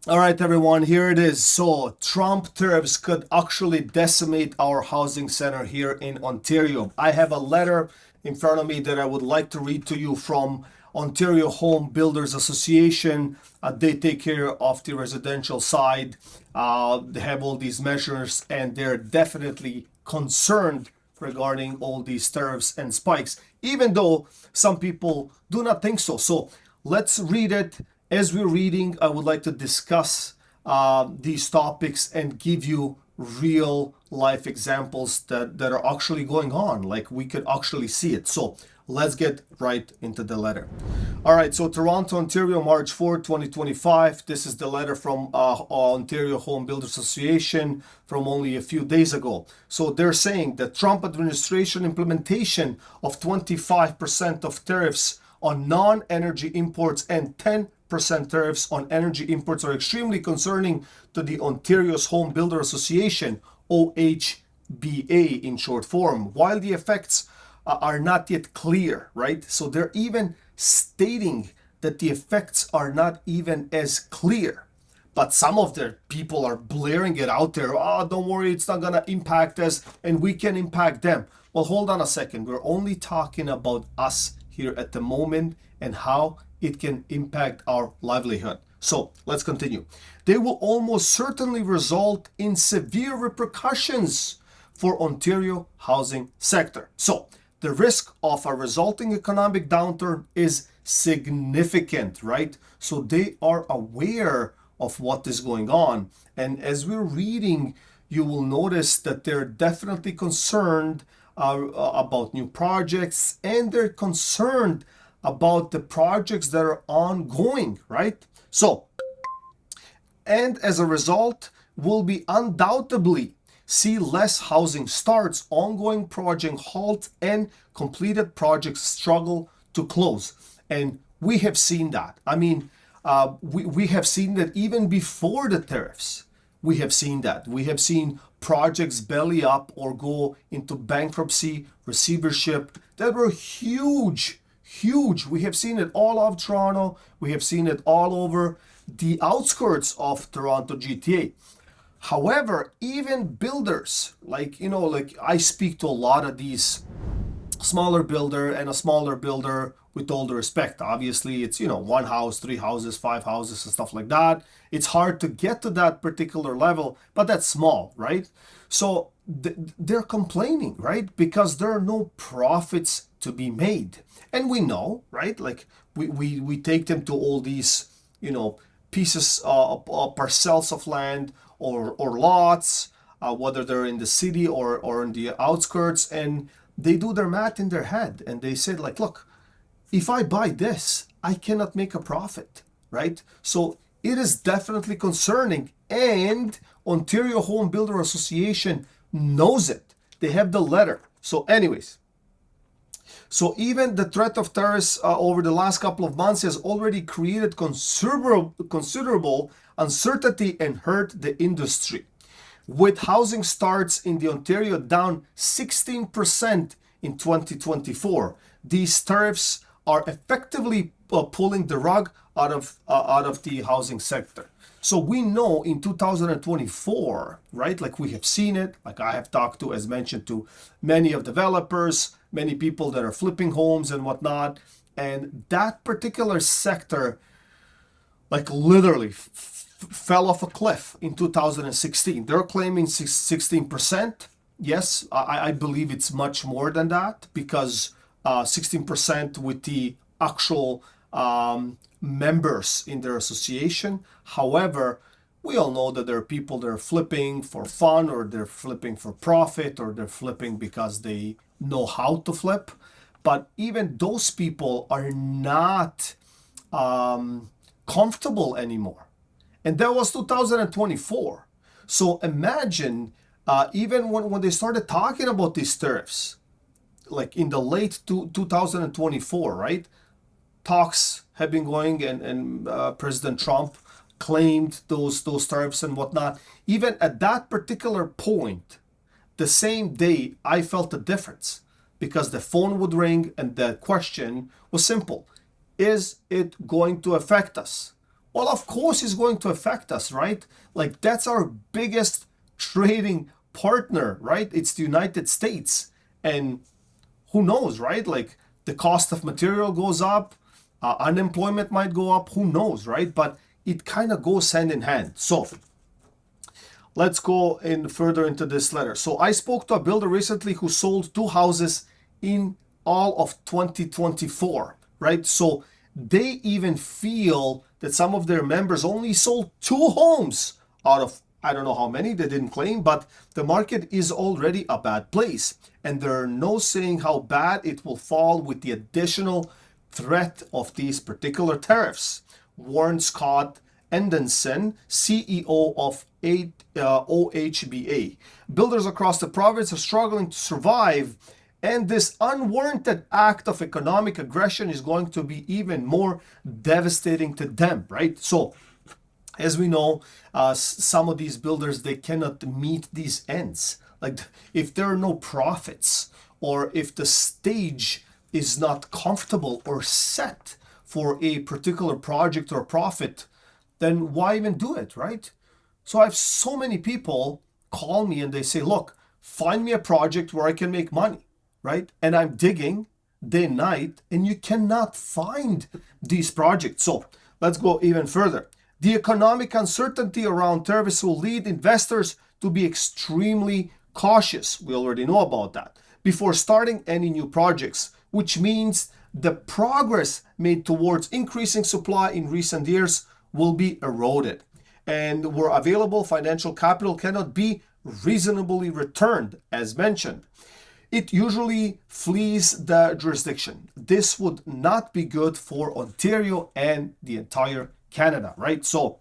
All right, everyone, here it is. So, Trump tariffs could actually decimate our housing center here in Ontario. I have a letter in front of me that I would like to read to you from Ontario Home Builders Association. They take care of the residential side. They have all these measures, and they're definitely concerned regarding all these tariffs and spikes, even though some people do not think so. So, let's read it. As we're reading, I would like to discuss these topics and give you real life examples that are actually going on, like we could actually see it. So let's get right into the letter. All right, so Toronto, Ontario, March 4, 2025. This is the letter from Ontario Home Builders Association from only a few days ago. So they're saying the Trump administration implementation of 25% of tariffs on non-energy imports and 10% tariffs on energy imports are extremely concerning to the Ontario's Home Builder Association, OHBA in short form, while the effects are not yet clear, right? So they're even stating that the effects are not even as clear. But some of the people are blaring it out there. Oh, don't worry, it's not going to impact us and we can impact them. Well, hold on a second. We're only talking about us here at the moment and how it can impact our livelihood. So let's continue. They will almost certainly result in severe repercussions for Ontario housing sector. So the risk of a resulting economic downturn is significant, right? So they are aware of what is going on. And as we're reading, you will notice that they're definitely concerned about new projects, and they're concerned about the projects that are ongoing, right? So, and as a result, will be undoubtedly see less housing starts, ongoing project halt, and completed projects struggle to close. And we have seen that. I mean, we have seen that even before the tariffs. We have seen that. We have seen projects belly up or go into bankruptcy, receivership that were huge, huge. We have seen it all over Toronto. We have seen it all over the outskirts of Toronto GTA. However, even builders, like I speak to a lot of these smaller builder and a smaller builder, with all the respect. Obviously, it's, one house, three houses, five houses, and stuff like that. It's hard to get to that particular level, but that's small, right? So they're complaining, right? Because there are no profits to be made. And we know, right? Like we take them to all these, pieces, parcels of land or lots, whether they're in the city or in the outskirts, and they do their math in their head and they said, like, look, if I buy this, I cannot make a profit, right? So it is definitely concerning, and Ontario Home Builder Association knows it. They have the letter. So anyways, so even the threat of tariffs over the last couple of months has already created considerable uncertainty and hurt the industry. With housing starts in the Ontario down 16% in 2024, these tariffs are effectively pulling the rug out of the housing sector. So we know in 2024, right? Like we have seen it. Like I have talked to, as mentioned, to many of developers, many people that are flipping homes and whatnot, and that particular sector, like literally fell off a cliff in 2016. They're claiming 16%. Yes, I believe it's much more than that, because 16% with the actual members in their association. However, we all know that there are people that are flipping for fun, or they're flipping for profit, or they're flipping because they know how to flip. But even those people are not comfortable anymore. And that was 2024. So imagine, even when they started talking about these tariffs, like in the late 2024, right? Talks have been going, and President Trump claimed those tariffs and whatnot. Even at that particular point, the same day, I felt the difference, because the phone would ring and the question was simple: is it going to affect us? Well, of course it's going to affect us, right? Like that's our biggest trading partner, right? It's the United States. And who knows, right? Like the cost of material goes up, unemployment might go up, who knows, right? But it kind of goes hand in hand. So let's go in further into this letter. So I spoke to a builder recently who sold 2 houses in all of 2024, right? So they even feel that some of their members only sold 2 homes out of I don't know how many they didn't claim, but the market is already a bad place. And there are no saying how bad it will fall with the additional threat of these particular tariffs. Warren Scott Endenson, CEO of OHBA. Builders across the province are struggling to survive, and this unwarranted act of economic aggression is going to be even more devastating to them, right? So, as we know, some of these builders, they cannot meet these ends. Like if there are no profits, or if the stage is not comfortable or set for a particular project or profit, then why even do it, right? So I have so many people call me and they say, look, find me a project where I can make money, right? And I'm digging day and night, and you cannot find these projects. So let's go even further. The economic uncertainty around tariffs will lead investors to be extremely cautious. We already know about that. Before starting any new projects, which means the progress made towards increasing supply in recent years will be eroded. And where available financial capital cannot be reasonably returned, as mentioned, it usually flees the jurisdiction. This would not be good for Ontario and the entire Canada, right? So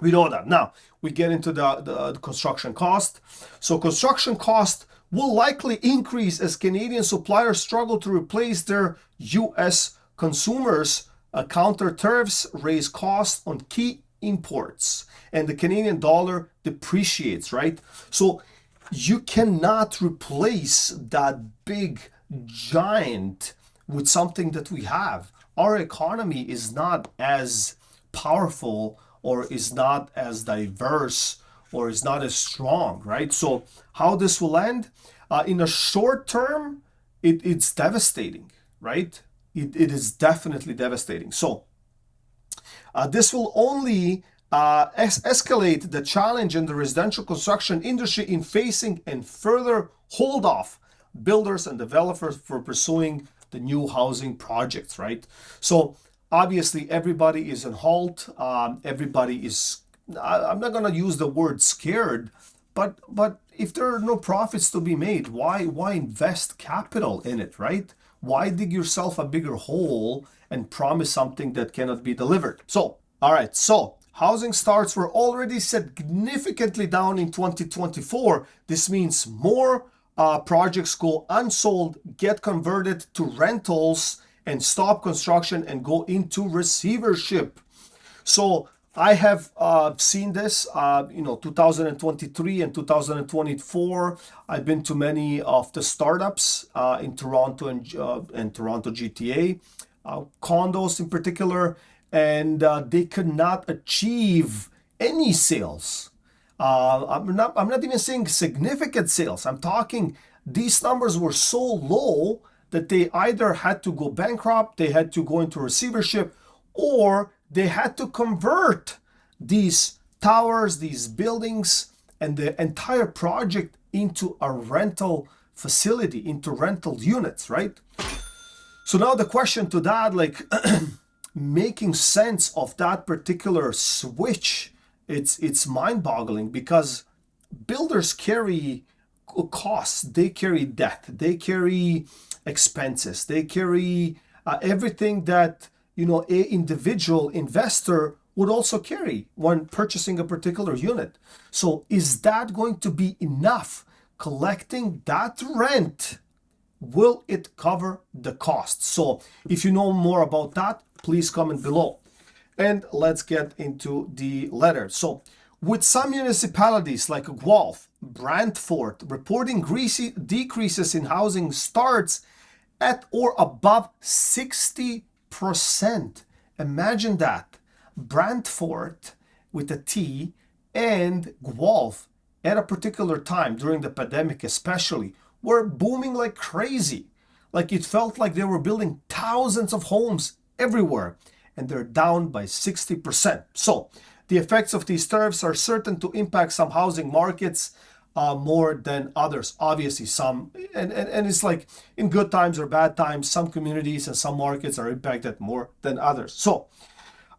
we know that. Now we get into the construction cost. So construction cost will likely increase as Canadian suppliers struggle to replace their US consumers. Counter tariffs raise costs on key imports, and the Canadian dollar depreciates, right? So you cannot replace that big giant with something that we have. Our economy is not as powerful, or is not as diverse, or is not as strong, right? So how this will end? In a short term, it's devastating, right? It is definitely devastating. So this will only escalate the challenge in the residential construction industry in facing and further hold off builders and developers for pursuing the new housing projects, right? So obviously everybody is on halt. Everybody is, I'm not going to use the word scared, but if there are no profits to be made, why invest capital in it, right? Why dig yourself a bigger hole and promise something that cannot be delivered? So, all right, so housing starts were already significantly down in 2024. This means more projects go unsold, get converted to rentals, and stop construction and go into receivership. So I have seen this, 2023 and 2024. I've been to many of the startups in Toronto and Toronto GTA, condos in particular, and they could not achieve any sales. I'm not even saying significant sales. I'm talking these numbers were so low that they either had to go bankrupt, they had to go into receivership, or they had to convert these towers, these buildings, and the entire project into a rental facility, into rental units, right? So now the question to that, like making sense of that particular switch, it's mind-boggling, because builders carry costs, they carry debt, they carry expenses, they carry everything that a individual investor would also carry when purchasing a particular unit. So is that going to be enough? Collecting that rent, will it cover the cost? So if you know more about that, please comment below. And let's get into the letter. So with some municipalities like Guelph, Brantford reporting decreases in housing starts at or above 60%. Imagine that. Brantford with a T and Guelph at a particular time during the pandemic especially were booming like crazy. Like it felt like they were building thousands of homes everywhere, and they're down by 60%. So the effects of these tariffs are certain to impact some housing markets more than others. Obviously, some, and it's like in good times or bad times, some communities and some markets are impacted more than others. So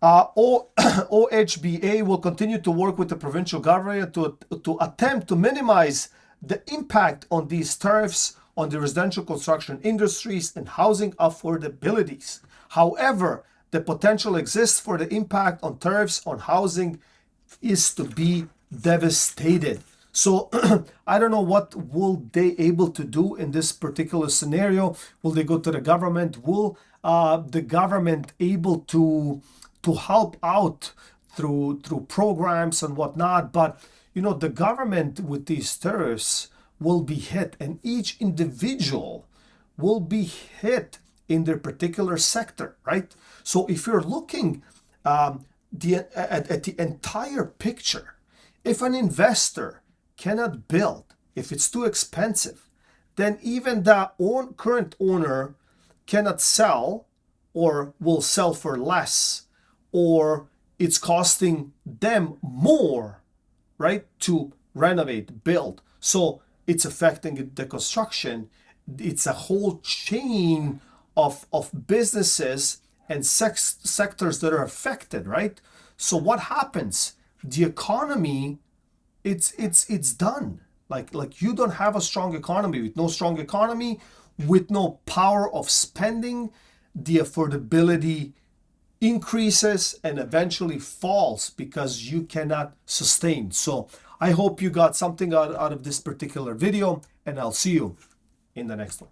OHBA will continue to work with the provincial government to attempt to minimize the impact on these tariffs on the residential construction industries and housing affordabilities. However, the potential exists for the impact on tariffs on housing is to be devastated. So I don't know what will they able to do in this particular scenario. Will they go to the government? Will the government able to help out through programs and whatnot? But you know, the government with these tariffs will be hit, and each individual will be hit in their particular sector, right? So if you're looking at the entire picture, if an investor cannot build, if it's too expensive, then even the current owner cannot sell or will sell for less, or it's costing them more, right, to renovate, build. So it's affecting the construction. It's a whole chain of businesses and sectors that are affected, right? So what happens? The economy, it's done. Like you don't have a strong economy. With no strong economy, with no power of spending, the affordability increases and eventually falls because you cannot sustain. So I hope you got something out of this particular video, and I'll see you in the next one.